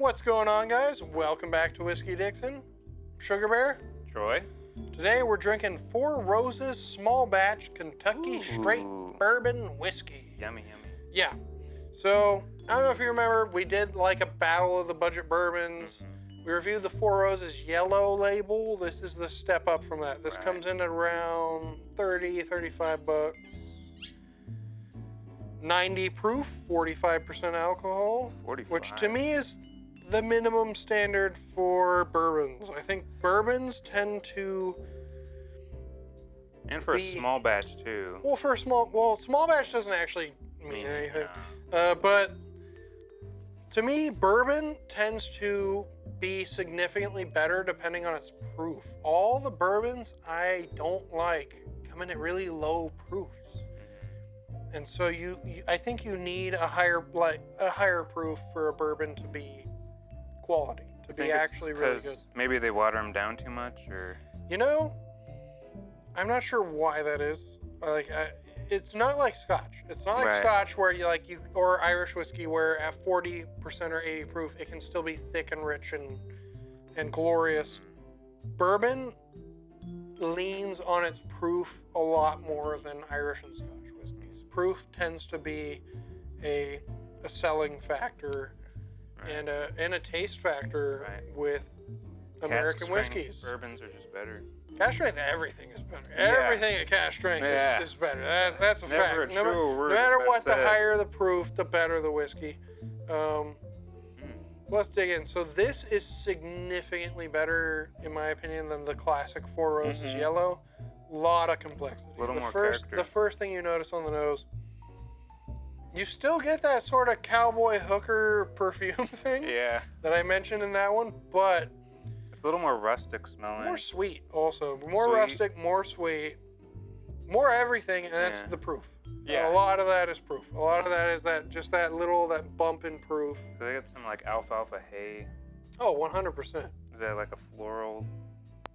What's going on, guys? Welcome back to Whiskey Dixon. Sugarbear. Troy. Today we're drinking Four Roses Small Batch Kentucky Straight Bourbon Whiskey. Yummy, yummy. Yeah. So, I don't know if you remember, we did like a battle of the budget bourbons. We reviewed the Four Roses yellow label. This is the step up from that. This comes in at around 30, 35 bucks. 90 proof, 45% alcohol. 45. Which to me is the minimum standard for bourbons. I think bourbons tend to... And for a small batch, too. Well, for a small batch doesn't actually mean anything. But to me, bourbon tends to be significantly better depending on its proof. All the bourbons I don't like come in at really low proofs. And so I think you need a higher proof for a bourbon to be quality, to be actually really good. Maybe they water them down too much, or... You know, I'm not sure why that is. It's not like Scotch. It's not like Scotch where or Irish whiskey where at 40% or 80 proof, it can still be thick and rich and glorious. Bourbon leans on its proof a lot more than Irish and Scotch whiskeys. Proof tends to be a selling factor and a taste factor with American whiskeys. Bourbons are just better. Cask strength, everything is better. Everything at cask strength is better. That's a fact. No matter what, the higher the proof, the better the whiskey. Let's dig in. So this is significantly better, in my opinion, than the classic Four Roses Yellow. A lot of complexity. A little more character. The first thing you notice on the nose, you still get that sort of cowboy hooker perfume thing that I mentioned in that one, but it's a little more rustic smelling. More sweet also. More rustic, more sweet, more everything, and that's the proof. Yeah. A lot of that is proof. A lot of that is that bump in proof. So they got some like alfalfa hay. Oh, 100%. Is that like a floral?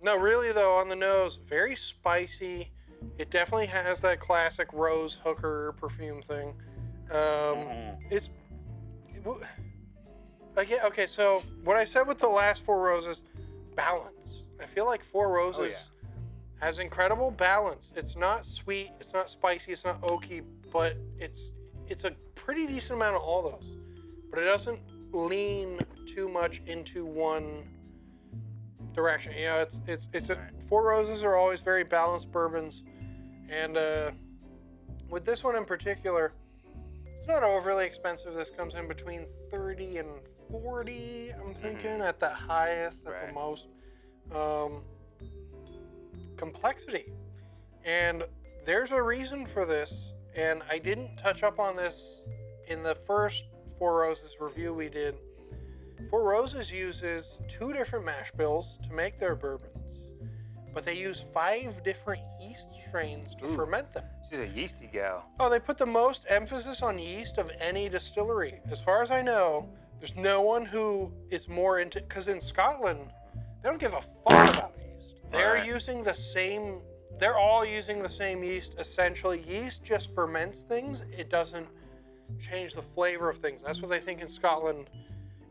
No, really though, on the nose, very spicy. It definitely has that classic rose hooker perfume thing. Okay, so what I said with the last Four Roses, balance. I feel like Four Roses has incredible balance. It's not sweet, it's not spicy, it's not oaky, but it's a pretty decent amount of all those. But it doesn't lean too much into one direction. You know, Four Roses are always very balanced bourbons, and with this one in particular, it's not overly expensive. This comes in between 30 and 40, I'm thinking, at the highest, at the most. Complexity. And there's a reason for this, and I didn't touch up on this in the first Four Roses review we did. Four Roses uses 2 different mash bills to make their bourbons, but they use 5 different yeast strains to ferment them. She's a yeasty gal. Oh, they put the most emphasis on yeast of any distillery. As far as I know, there's no one who is more into... Because in Scotland, they don't give a fuck about yeast. They're using the same... They're all using the same yeast, essentially. Yeast just ferments things. It doesn't change the flavor of things. That's what they think in Scotland.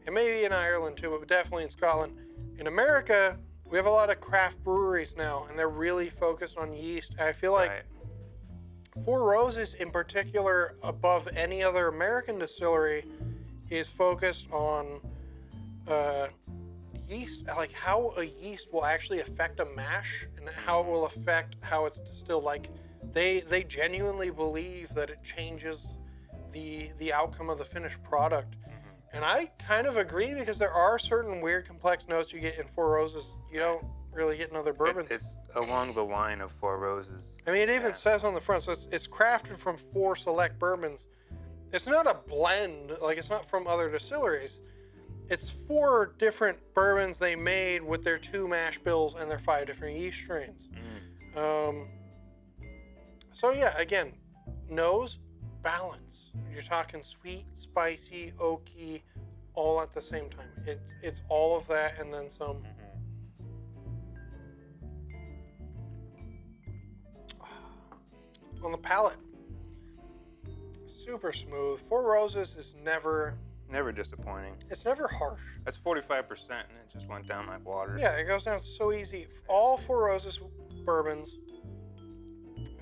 And maybe in Ireland too, but definitely in Scotland. In America, we have a lot of craft breweries now, and they're really focused on yeast. And I feel like Four Roses in particular, above any other American distillery, is focused on yeast, like how a yeast will actually affect a mash and how it will affect how it's distilled. Like they genuinely believe that it changes the outcome of the finished product. And I kind of agree, because there are certain weird complex notes you get in Four Roses you don't really get in other bourbons. It's along the line of Four Roses. I mean, it even says on the front, so it's crafted from 4 select bourbons. It's not a blend, like it's not from other distilleries. It's 4 different bourbons they made with their 2 mash bills and their 5 different yeast strains. So yeah, again, nose, balance. You're talking sweet, spicy, oaky, all at the same time. It's all of that and then some. On the palate, super smooth. Four Roses is never disappointing. It's never harsh. That's 45%, and it just went down like water. Yeah, it goes down so easy. All Four Roses bourbons,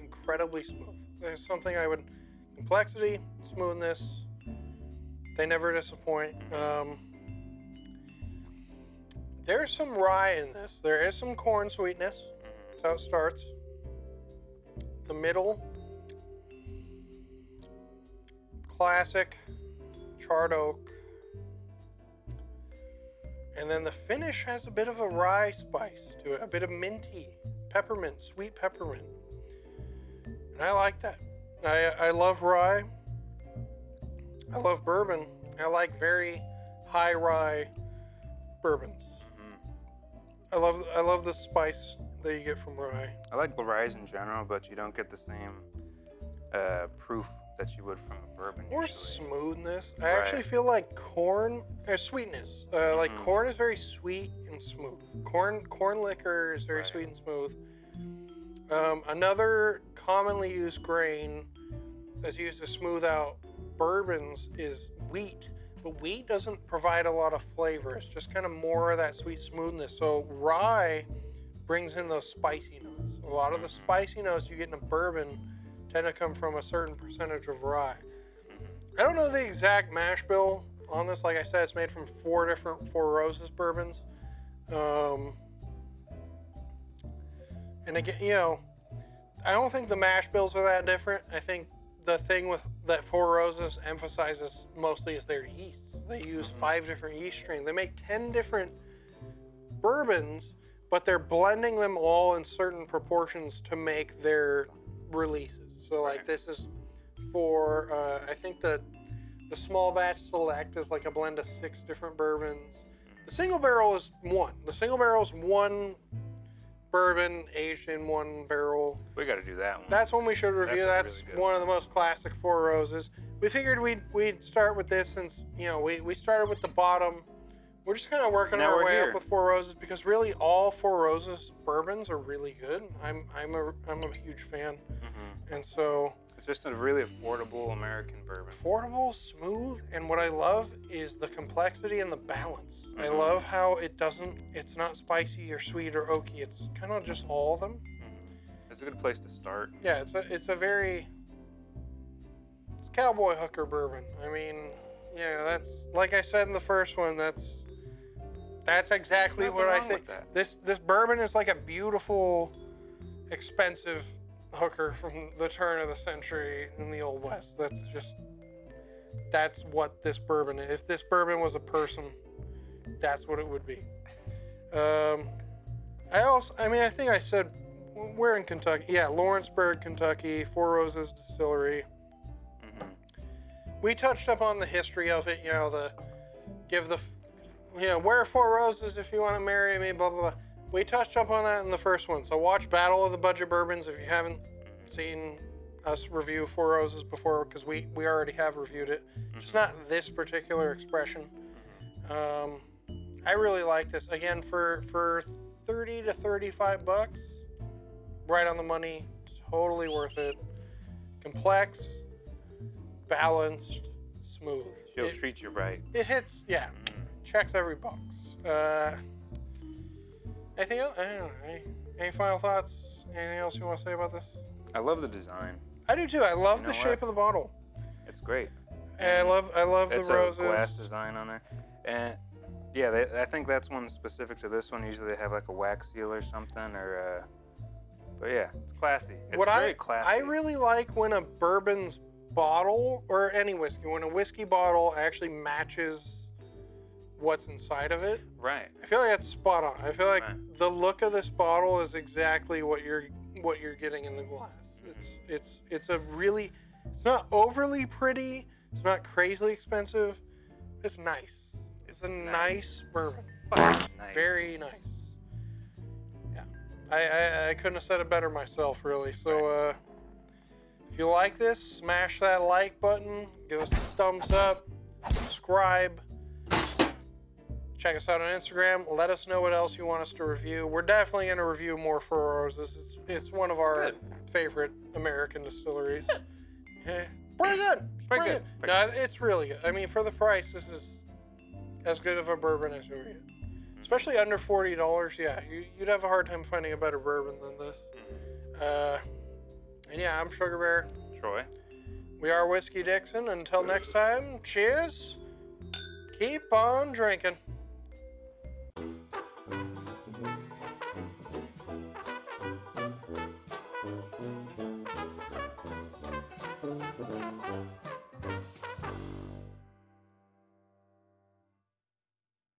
incredibly smooth. There's something complexity, smoothness, they never disappoint. There's some rye in this. There is some corn sweetness. That's how it starts. The middle, classic charred oak. And then the finish has a bit of a rye spice to it, a bit of minty, peppermint, sweet peppermint. And I like that. I love rye. I love bourbon. I like very high rye bourbons. I love the spice that you get from rye. I like the ryes in general, but you don't get the same proof that you would from a bourbon. Or usually. smoothness. I actually feel like corn, sweetness. Like corn is very sweet and smooth. Corn liquor is very sweet and smooth. Another commonly used grain that's used to smooth out bourbons is wheat. But wheat doesn't provide a lot of flavor. It's just kind of more of that sweet smoothness. So rye brings in those spicy notes. A lot of the spicy notes you get in a bourbon tend to come from a certain percentage of rye. I don't know the exact mash bill on this. Like I said, it's made from 4 different Four Roses bourbons. And again, I don't think the mash bills are that different. I think the thing with that Four Roses emphasizes mostly is their yeasts. They use 5 different yeast strains. They make 10 different bourbons, but they're blending them all in certain proportions to make their releases. So like this is for, I think the small batch select is like a blend of 6 different bourbons. The single barrel is 1. The single barrel is 1 bourbon aged in 1 barrel. We got to do that one. That's one we should review. That's really one of the most classic Four Roses. We figured we'd start with this since we started with the bottom. We're just kind of working our way up with Four Roses because really all Four Roses bourbons are really good. I'm a huge fan, and so it's just a really affordable American bourbon. Affordable, smooth, and what I love is the complexity and the balance. I love how it's not spicy or sweet or oaky. It's kind of just all of them. It's a good place to start. Yeah, it's cowboy hooker bourbon. I mean, that's like I said in the first one. That's exactly what I think. This bourbon is like a beautiful, expensive hooker from the turn of the century in the Old West. That's what this bourbon is. If this bourbon was a person, that's what it would be. I think I said we're in Kentucky. Yeah, Lawrenceburg, Kentucky, Four Roses Distillery. We touched up on the history of it. Wear Four Roses if you want to marry me, blah, blah, blah. We touched up on that in the first one. So watch Battle of the Budget Bourbons if you haven't seen us review Four Roses before, because we already have reviewed it. Just not this particular expression. I really like this. Again, for $30 to $35, right on the money, totally worth it. Complex, balanced, smooth. She'll treat you right. It hits, checks every box. Anything else? I don't know. Any final thoughts? Anything else you want to say about this? I love the design. I do too. I love the shape of the bottle. It's great. And I love the roses. It's a glass design on there. And I think that's one specific to this one. Usually they have like a wax seal or something, but yeah, it's classy. It's very classy. I really like when a bourbon's bottle, or any whiskey, when a whiskey bottle actually matches what's inside of it. Right. I feel like that's spot on. I feel like the look of this bottle is exactly what you're getting in the glass. It's not overly pretty. It's not crazily expensive. It's nice. It's a nice bourbon. Nice. Very nice. Yeah. I couldn't have said it better myself, really. So if you like this, smash that like button. Give us a thumbs up. Subscribe. Check us out on Instagram. Let us know what else you want us to review. We're definitely going to review more Four Roses. It's one of our favorite American distilleries. Pretty good. Pretty good. No, it's really good. I mean, for the price, this is as good of a bourbon as you'll get. Especially under $40, yeah, you'd have a hard time finding a better bourbon than this. And yeah, I'm Sugarbear. Troy. We are Whiskey Dixon. Until next time, cheers. Keep on drinking.